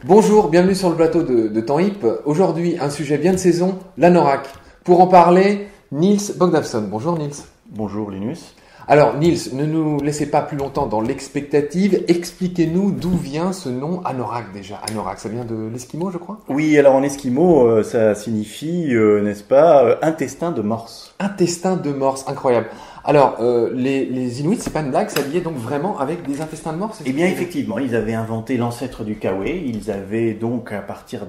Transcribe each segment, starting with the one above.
Bonjour, bienvenue sur le plateau de Temps Hip. Aujourd'hui, un sujet bien de saison, l'anorak. Pour en parler, Niels Bogdafson. Bonjour Niels. Bonjour Linus. Alors Niels, ne nous laissez pas plus longtemps dans l'expectative. Expliquez-nous d'où vient ce nom anorak déjà. Anorak, ça vient de l'esquimau, je crois? Oui, alors en esquimau, ça signifie, n'est-ce pas, intestin de morse. Intestin de morse, incroyable. Alors, les Inuits, c'est pas une blague, s'habillaient donc vraiment avec des intestins de morse? Eh bien, effectivement, ils avaient inventé l'ancêtre du kawe. Ils avaient donc, à partir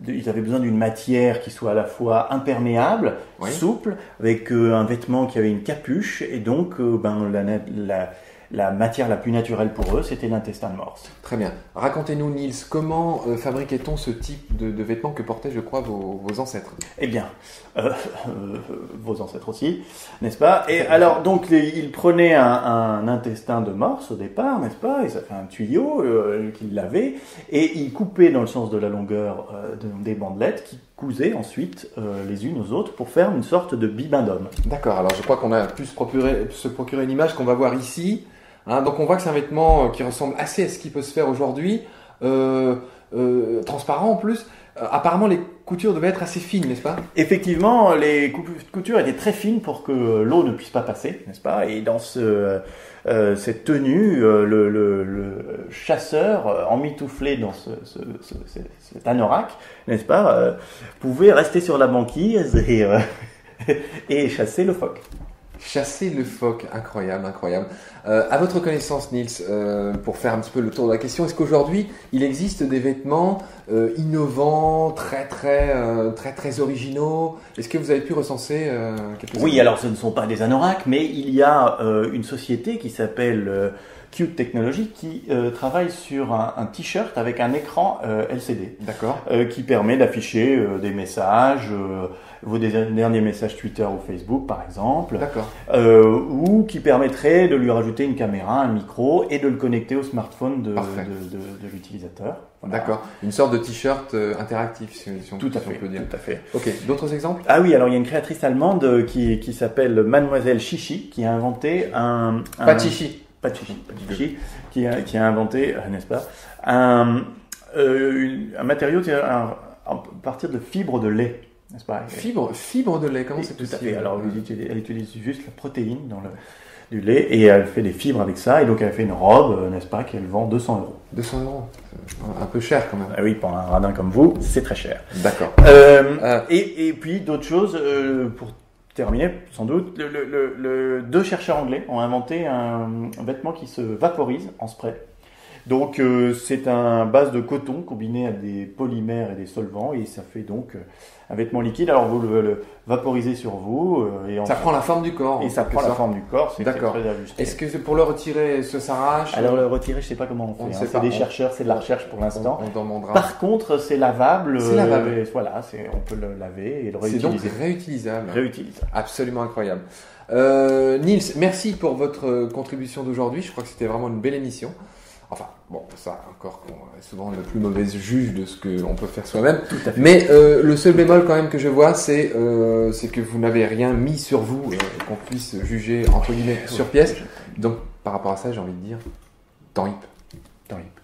ils avaient besoin d'une matière qui soit à la fois imperméable, Oui. souple, avec un vêtement qui avait une capuche, et donc la matière la plus naturelle pour eux, c'était l'intestin de morse. Très bien. Racontez-nous Niels, comment fabriquait-on ce type de vêtements que portaient, je crois, vos ancêtres? Eh bien, vos ancêtres aussi, n'est-ce pas? Et alors, donc, ils prenaient un intestin de morse au départ, n'est-ce pas? Et ça fait un tuyau qu'ils lavaient, et ils coupaient dans le sens de la longueur des bandelettes qui cousaient ensuite les unes aux autres pour faire une sorte de bibendum. D'accord, alors je crois qu'on a pu se procurer une image qu'on va voir ici. Hein, donc on voit que c'est un vêtement qui ressemble assez à ce qui peut se faire aujourd'hui, transparent en plus. Apparemment les coutures devaient être assez fines, n'est-ce pas? Effectivement, les coutures étaient très fines pour que l'eau ne puisse pas passer, n'est-ce pas? Et dans cette tenue, le chasseur, emmitouflé dans cet anorak, n'est-ce pas, pouvait rester sur la banquise et chasser le phoque. Chasser le phoque, incroyable, incroyable. À votre connaissance, Niels, pour faire un petit peu le tour de la question, est-ce qu'aujourd'hui il existe des vêtements innovants, très originaux? Est-ce que vous avez pu recenser quelques-uns? Oui, alors ce ne sont pas des anoraks, mais il y a une société qui s'appelle Qt Technology qui travaille sur un t-shirt avec un écran LCD. D'accord. Qui permet d'afficher des messages, vos derniers messages Twitter ou Facebook par exemple. D'accord. Ou qui permettrait de lui rajouter une caméra, un micro et de le connecter au smartphone de l'utilisateur. Voilà. D'accord. Une sorte de t-shirt interactif, si on peut dire. Tout à fait. Ok. D'autres exemples? Ah oui, alors il y a une créatrice allemande qui s'appelle Mademoiselle Chichi qui a inventé Pas Chichi. Pas Chichi, qui a inventé, n'est-ce pas, un matériau à partir de fibres de lait, n'est-ce pas? Fibre de lait, comment c'est possible? Tout à fait. Alors elle utilise juste la protéine du lait et elle fait des fibres avec ça, et donc elle fait une robe, n'est-ce pas, qu'elle vend 200 €. 200 €, un peu cher quand même. Ah oui, pour un radin comme vous, c'est très cher. D'accord. Et puis d'autres choses, pour terminer, sans doute, deux chercheurs anglais ont inventé un vêtement qui se vaporise en spray. Donc c'est un base de coton combiné à des polymères et des solvants, et ça fait donc un vêtement liquide. Alors vous le vaporisez sur vous ça prend la forme du corps. Et ça prend la forme du corps. C'est d'accord. très ajusté. Est-ce que pour le retirer, ça s'arrache? Alors le retirer, je sais pas comment on fait. C'est des chercheurs, c'est de la recherche pour l'instant. On demandera. Par contre, c'est lavable. C'est lavable. Voilà, on peut le laver et le réutiliser. C'est donc réutilisable. Réutilisable. Absolument incroyable. Niels, merci pour votre contribution d'aujourd'hui. Je crois que c'était vraiment une belle émission. Enfin, bon, ça encore, on est souvent le plus mauvais juge de ce qu'on peut faire soi-même. Tout à fait. Mais le seul bémol quand même que je vois, c'est que vous n'avez rien mis sur vous qu'on puisse juger entre guillemets sur pièce. Donc, par rapport à ça, j'ai envie de dire, temps hip. Temps hip.